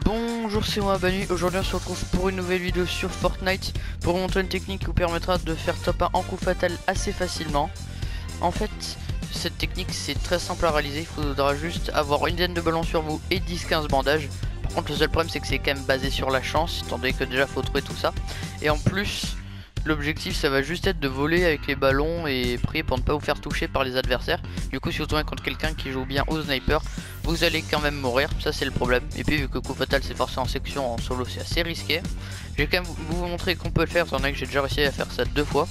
Bonjour, c'est moi Banu. Aujourd'hui on se retrouve pour une nouvelle vidéo sur Fortnite pour vous montrer une technique qui vous permettra de faire top 1 en coup fatal assez facilement. En fait, cette technique c'est très simple à réaliser, il faudra juste avoir une dizaine de ballons sur vous et 10-15 bandages. Par contre le seul problème c'est que c'est quand même basé sur la chance, étant donné que déjà faut trouver tout ça. Et en plus, l'objectif ça va juste être de voler avec les ballons et prier pour ne pas vous faire toucher par les adversaires. Du coup si vous tombez contre quelqu'un qui joue bien au sniper, vous allez quand même mourir, ça c'est le problème. Et puis vu que coup fatal c'est forcé en section, en solo c'est assez risqué. Je vais quand même vous montrer qu'on peut le faire, étant donné que j'ai déjà réussi à faire ça 2 fois.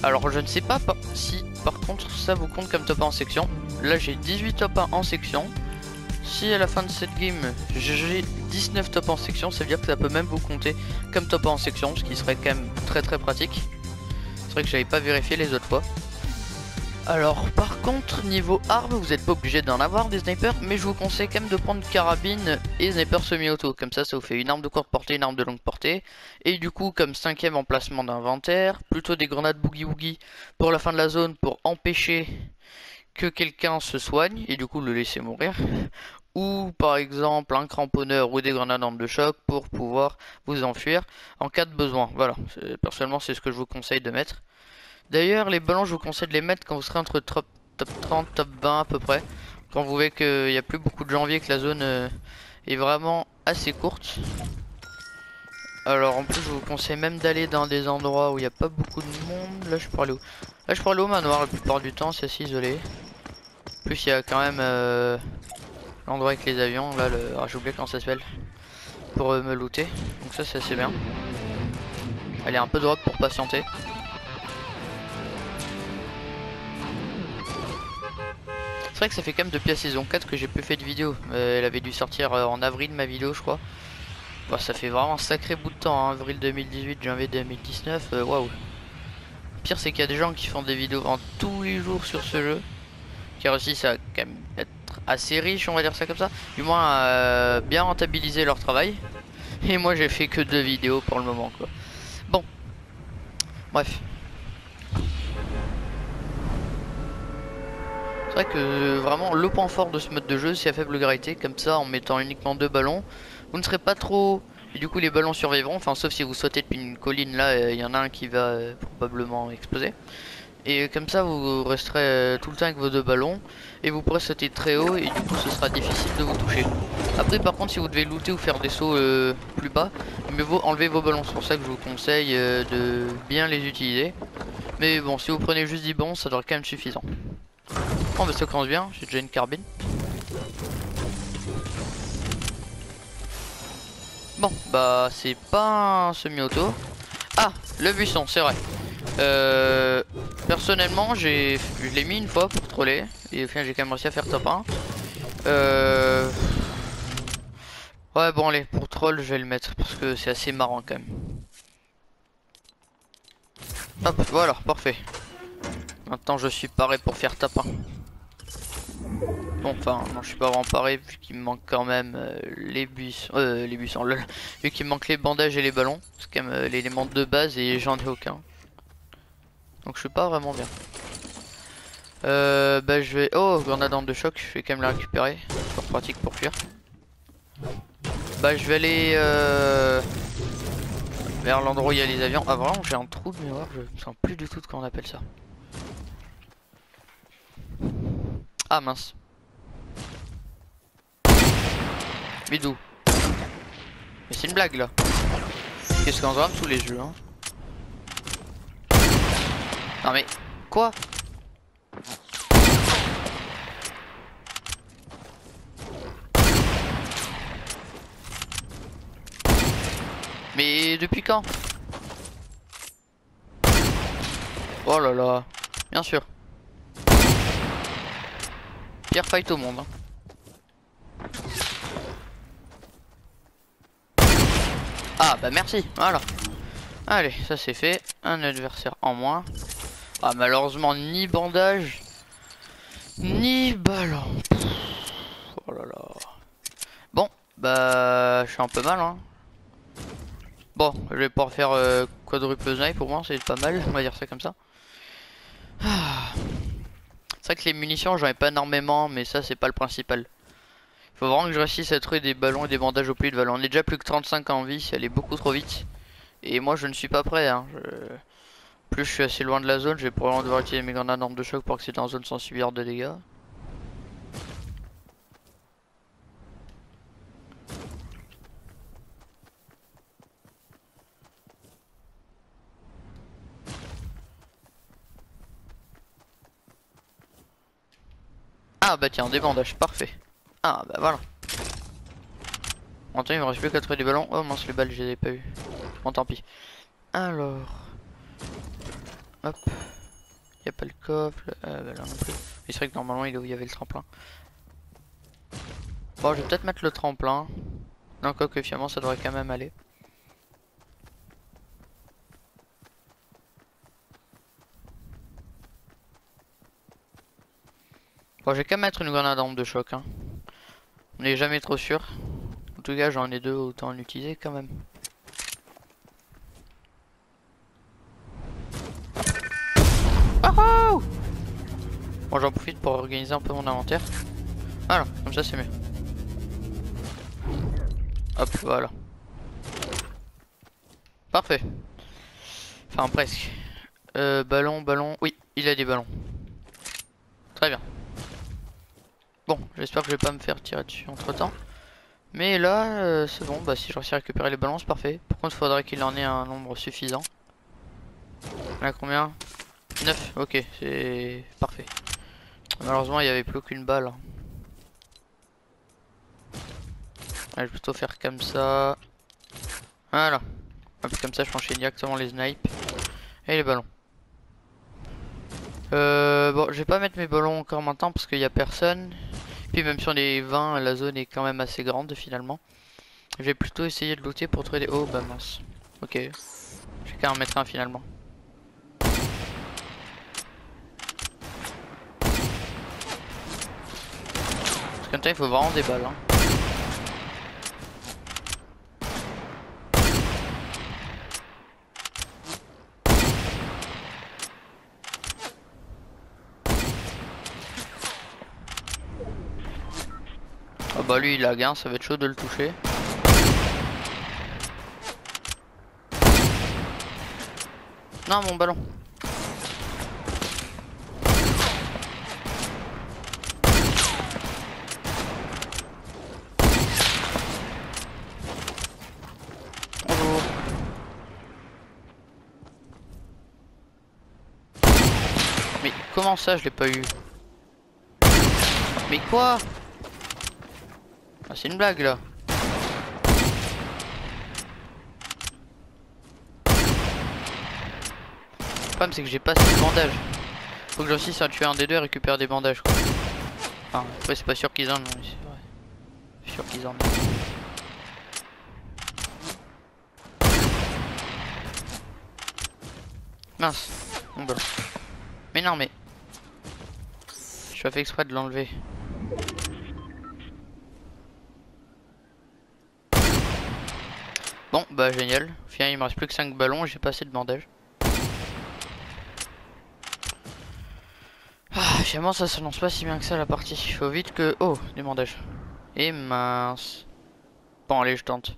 Alors je ne sais pas si par contre ça vous compte comme top 1 en section. Là j'ai 18 top 1 en section. Si à la fin de cette game j'ai 19 top 1 en section, ça veut dire que ça peut même vous compter comme top 1 en section, ce qui serait quand même très pratique. C'est vrai que j'avais pas vérifié les autres fois. Alors par contre niveau armes, vous n'êtes pas obligé d'en avoir des snipers, mais je vous conseille quand même de prendre carabine et sniper semi-auto. Comme ça vous fait une arme de courte portée, une arme de longue portée. Et du coup comme 5ème emplacement d'inventaire, plutôt des grenades boogie woogie pour la fin de la zone pour empêcher que quelqu'un se soigne et du coup le laisser mourir. Ou par exemple un cramponneur ou des grenades de choc pour pouvoir vous enfuir en cas de besoin. Voilà, personnellement c'est ce que je vous conseille de mettre. D'ailleurs les ballons je vous conseille de les mettre quand vous serez entre top 30, top 20 à peu près. Quand vous voyez qu'il n'y a plus beaucoup de janvier, que la zone est vraiment assez courte. Alors en plus je vous conseille même d'aller dans des endroits où il n'y a pas beaucoup de monde. Là je pourrais aller où? Là je pourrais aller au manoir la plupart du temps, c'est assez isolé. En plus il y a quand même l'endroit avec les avions, là j'ai oublié comment ça s'appelle. Pour me looter, donc ça c'est assez bien. Allez, un peu de drop pour patienter. C'est vrai que ça fait quand même depuis la saison 4 que j'ai plus fait de vidéo. Elle avait dû sortir en avril ma vidéo je crois. Bon, ça fait vraiment un sacré bout de temps, hein. Avril 2018, janvier 2019, waouh. Pire c'est qu'il y a des gens qui font des vidéos en tous les jours sur ce jeu, qui réussissent à quand même être assez riches, on va dire ça comme ça. Du moins bien rentabiliser leur travail. Et moi j'ai fait que 2 vidéos pour le moment quoi. Bon, bref. C'est vrai que vraiment le point fort de ce mode de jeu c'est la faible gravité. Comme ça en mettant uniquement 2 ballons, vous ne serez pas trop... Et du coup les ballons survivront, enfin sauf si vous sautez depuis une colline là, il y en a un qui va probablement exploser. Et comme ça vous resterez tout le temps avec vos 2 ballons et vous pourrez sauter très haut et du coup ce sera difficile de vous toucher. Après par contre si vous devez looter ou faire des sauts plus bas, mieux vaut enlever vos ballons. C'est pour ça que je vous conseille de bien les utiliser. Mais bon, si vous prenez juste 10 ballons ça devrait quand même suffisant. Oh bah ça commence bien, j'ai déjà une carbine. Bon bah c'est pas un semi-auto. Ah, le buisson, c'est vrai. Personnellement je l'ai mis une fois pour troller. Et au final j'ai quand même réussi à faire top 1. Ouais bon allez, pour troll je vais le mettre parce que c'est assez marrant quand même. Hop, voilà, parfait. Maintenant je suis paré pour faire top 1. Bon, enfin, non, je suis pas vraiment paré vu qu'il me manque quand même les buissons, lol. Vu qu'il me manque les bandages et les ballons. C'est quand même l'élément de base et j'en ai aucun. Donc je suis pas vraiment bien. Bah je vais... Oh, grenade de choc, je vais quand même la récupérer. C'est pas pratique pour fuir. Bah je vais aller vers l'endroit où il y a les avions. Ah vraiment j'ai un trou de mémoire, je me sens plus du tout de comment on appelle ça. Ah mince. Mais d'où? Mais c'est une blague là. Qu'est-ce qu'on va me sous les jeux hein? Non mais quoi? Mais depuis quand? Oh là là, bien sûr. Pire fight au monde hein. Ah bah merci, voilà. Allez, ça c'est fait. Un adversaire en moins. Ah malheureusement ni bandage ni ballon. Oh là là. Bon, bah je suis un peu mal hein. Bon, je vais pouvoir faire quadruple snipe pour moi, c'est pas mal, on va dire ça comme ça. que les munitions, j'en ai pas énormément, mais ça, c'est pas le principal. Il faut vraiment que je réussisse à trouver des ballons et des bandages au plus vite. Voilà, on est déjà plus que 35 en vie, ça allait beaucoup trop vite. Et moi, je ne suis pas prêt. Hein. Plus je suis assez loin de la zone, je vais probablement devoir utiliser mes grenades d'armes de choc pour accéder en zone sans subir de dégâts. Ah bah tiens, des bandages, parfait. Ah bah voilà. Maintenant il me reste plus qu'à trouver des ballons. Oh mince, les balles je les ai pas eu. Bon tant pis. Alors. Hop. Y a pas le coffre. Bah là non plus. Mais c'est vrai que normalement il est où il y avait le tremplin. Bon je vais peut-être mettre le tremplin. Non quoi que finalement ça devrait quand même aller. Bon j'ai qu'à mettre une grenade d'arme de choc hein. On n'est jamais trop sûr. En tout cas j'en ai deux, autant l'utiliser quand même. Oh, bon j'en profite pour organiser un peu mon inventaire. Voilà, comme ça c'est mieux. Hop, voilà. Parfait. Enfin presque. Ballon. Oui, il a des ballons. Très bien. Bon, j'espère que je vais pas me faire tirer dessus entre temps. Mais là, c'est bon. Bah si je réussis à récupérer les ballons, c'est parfait. Par contre, il faudrait qu'il en ait un nombre suffisant. Là, combien? 9. Ok, c'est parfait. Malheureusement, il n'y avait plus aucune balle. Je vais plutôt faire comme ça. Voilà. Hop, comme ça, je peux enchaîner directement les snipes et les ballons. Bon, je vais pas mettre mes ballons encore maintenant parce qu'il y a personne. Puis même si on est 20, la zone est quand même assez grande finalement. Je vais plutôt essayer de looter pour trouver des... Oh bah mince. Ok. Je vais qu'à en mettre un finalement. Parce qu'en temps il faut vraiment des balles. Hein. Ah bah lui il a gain, ça va être chaud de le toucher. Non mon ballon. Bonjour. Mais comment ça je l'ai pas eu? Mais quoi? Ah, c'est une blague là. Le problème c'est que j'ai pas assez de bandages. Faut que j'assiste à tuer un des deux et récupérer des bandages quoi. Enfin, après c'est pas sûr qu'ils en ont, mais c'est vrai. Je suis sûr qu'ils en ont. Mince, mon ballon. Mais non mais. Je suis fait exprès de l'enlever. Bon bah génial. Au final il me reste plus que 5 ballons et j'ai pas assez de bandages. Ah, finalement ça s'annonce pas si bien que ça la partie. Il faut vite que... Oh, des bandages. Et mince. Bon allez je tente.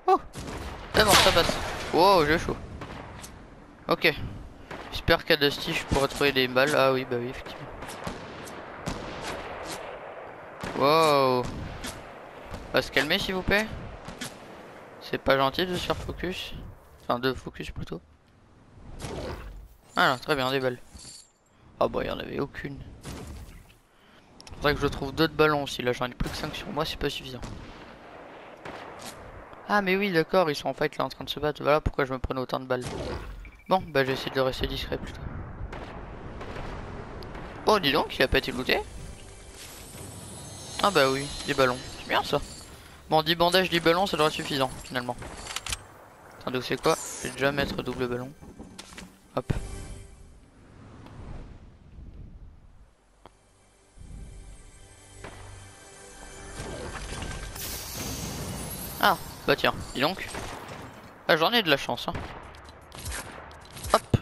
Oh, c'est bon ça passe. Wow j'ai chaud. Ok. J'espère qu'à Dusty je pourrai trouver des balles. Ah oui bah oui effectivement. Wow. Va se calmer s'il vous plaît. C'est pas gentil de se faire focus. Enfin de focus plutôt. Ah non, très bien des balles. Ah bah il y en avait aucune. Faudrait que je trouve d'autres ballons aussi. Là j'en ai plus que 5 sur moi, c'est pas suffisant. Ah mais oui d'accord, ils sont en fight là en train de se battre. Voilà pourquoi je me prenais autant de balles. Bon bah j'essaie de rester discret plutôt. Oh dis donc, il a pas été looté. Ah bah oui, des ballons. C'est bien ça. Bon 10 bandages, 10 ballons, ça devrait être suffisant finalement. Attendez, c'est quoi? Je vais déjà mettre double ballon. Hop. Ah bah tiens, dis donc. Ah, j'en ai de la chance, hein. Hop.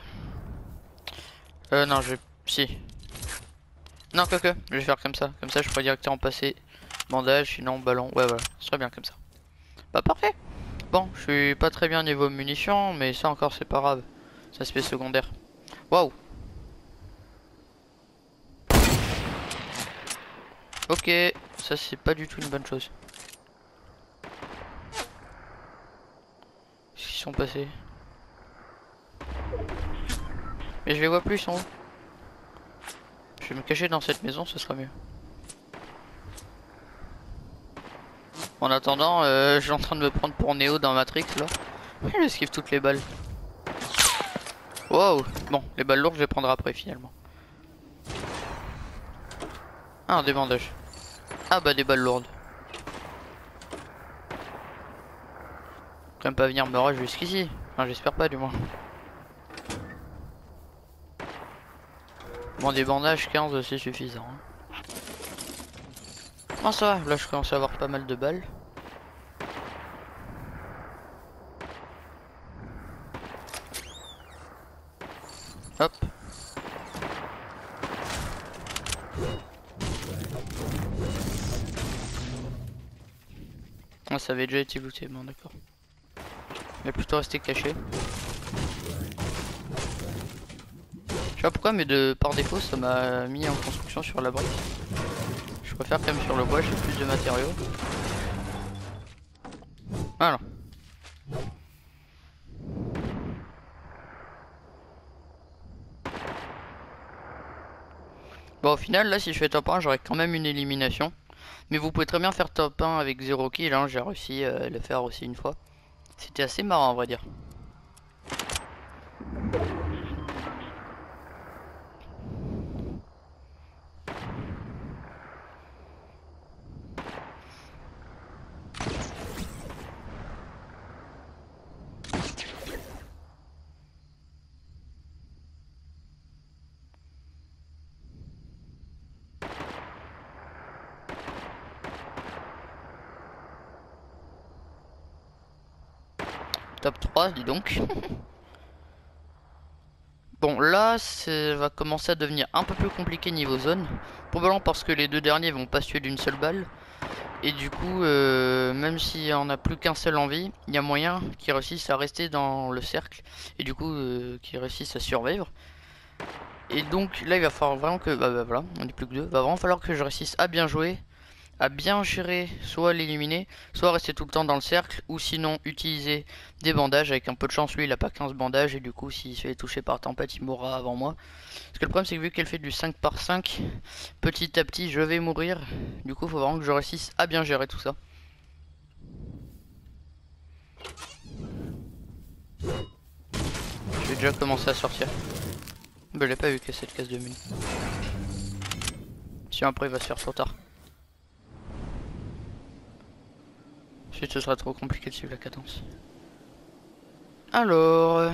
Non, je vais... Si. Non, que. Je vais faire comme ça. Comme ça, je pourrais directement passer bandage, sinon ballon. Ouais, voilà. Ce serait bien comme ça. Bah, parfait. Bon, je suis pas très bien niveau munitions, mais ça encore, c'est pas grave. Ça se fait secondaire. Waouh. Ok, ça c'est pas du tout une bonne chose. Qu'est-ce qu'ils sont passés? Mais je les vois plus, ils sont où? Je vais me cacher dans cette maison, ce sera mieux. En attendant, je suis en train de me prendre pour Neo dans Matrix là. J'esquive toutes les balles. Wow. Bon, les balles lourdes je vais prendre après finalement. Ah, des bandages. Ah bah des balles lourdes. Quand même pas venir me rush jusqu'ici. Enfin j'espère pas du moins. Bon, des bandages 15 c'est suffisant, hein. Ah ça va, là je commence à avoir pas mal de balles. Hop. Ah, ça avait déjà été looté, bon d'accord. Mais plutôt rester caché. Je sais pas pourquoi, mais par défaut ça m'a mis en construction sur la brique. Je préfère quand même sur le bois, j'ai plus de matériaux. Voilà. Bon, au final, là, si je fais top 1, j'aurai quand même une élimination. Mais vous pouvez très bien faire top 1 avec 0 kill, hein. J'ai réussi à le faire aussi une fois. C'était assez marrant, à vrai dire. Top 3, dis donc. Bon, là, ça va commencer à devenir un peu plus compliqué niveau zone. Probablement parce que les deux derniers vont pas se tuer d'une seule balle. Et du coup, même si on n'a plus qu'un seul en vie, il y a moyen qu'ils réussissent à rester dans le cercle. Et du coup, qu'ils réussissent à survivre. Et donc, là, il va falloir vraiment que... Bah voilà, on n'est plus que deux. Va vraiment falloir que je réussisse à bien jouer, à bien gérer, soit l'éliminer, soit rester tout le temps dans le cercle, ou sinon utiliser des bandages. Avec un peu de chance, lui il a pas 15 bandages, et du coup s'il se fait toucher par tempête il mourra avant moi. Parce que le problème c'est que vu qu'elle fait du 5 par 5, petit à petit je vais mourir. Du coup faut vraiment que je réussisse à bien gérer tout ça. J'ai déjà commencé à sortir. Bah, je l'ai pas vu que cette case de mine. Si après il va se faire trop tard. Ensuite ce sera trop compliqué de suivre la cadence. Alors...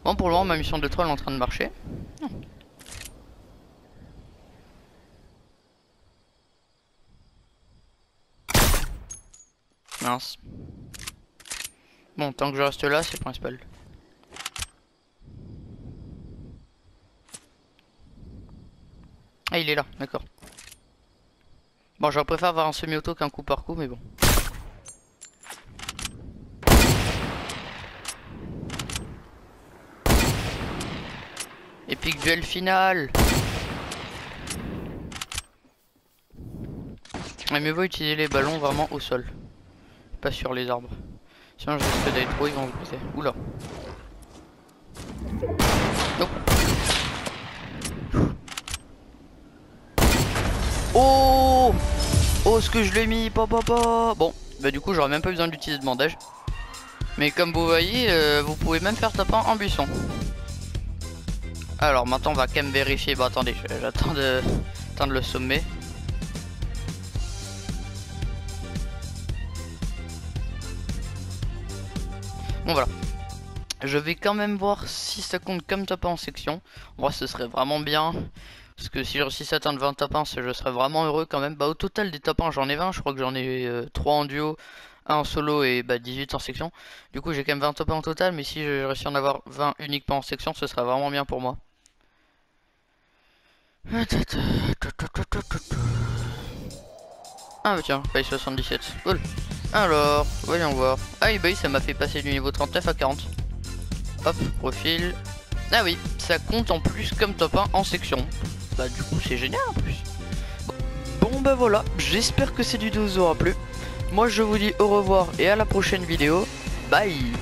Bon, pour le moment ma mission de troll est en train de marcher. Mince. Bon, tant que je reste là, c'est le principal. Ah, il est là, d'accord. Bon, j'aurais préféré avoir un semi-auto qu'un coup par coup, mais bon. Épique duel final. Mais mieux vaut utiliser les ballons vraiment au sol, pas sur les arbres. Sinon je risque d'aller trop, ils vont se briser. Oula. Non. Oh, oh, ce que je l'ai mis, papa. Bon, bah du coup j'aurais même pas besoin d'utiliser de bandage. Mais comme vous voyez, vous pouvez même faire taper en buisson. Alors maintenant on va quand même vérifier. Bon attendez, j'attends de le sommet. Bon voilà. Je vais quand même voir si ça compte comme top 1 en section. Moi ce serait vraiment bien. Parce que si je réussis à atteindre 20 top 1, je serais vraiment heureux quand même. Bah au total des top 1 j'en ai 20. Je crois que j'en ai 3 en duo, 1 en solo et 18 en section. Du coup j'ai quand même 20 top 1 en total, mais si je réussis à en avoir 20 uniquement en section, ce sera vraiment bien pour moi. Ah bah tiens, paye 77, cool. Alors, voyons voir. Ah oui, ça m'a fait passer du niveau 39 à 40. Hop, profil. Ah oui, ça compte en plus comme top 1 en section. Bah du coup c'est génial en plus. Bon bah voilà, j'espère que cette vidéo vous aura plu. Moi je vous dis au revoir et à la prochaine vidéo. Bye.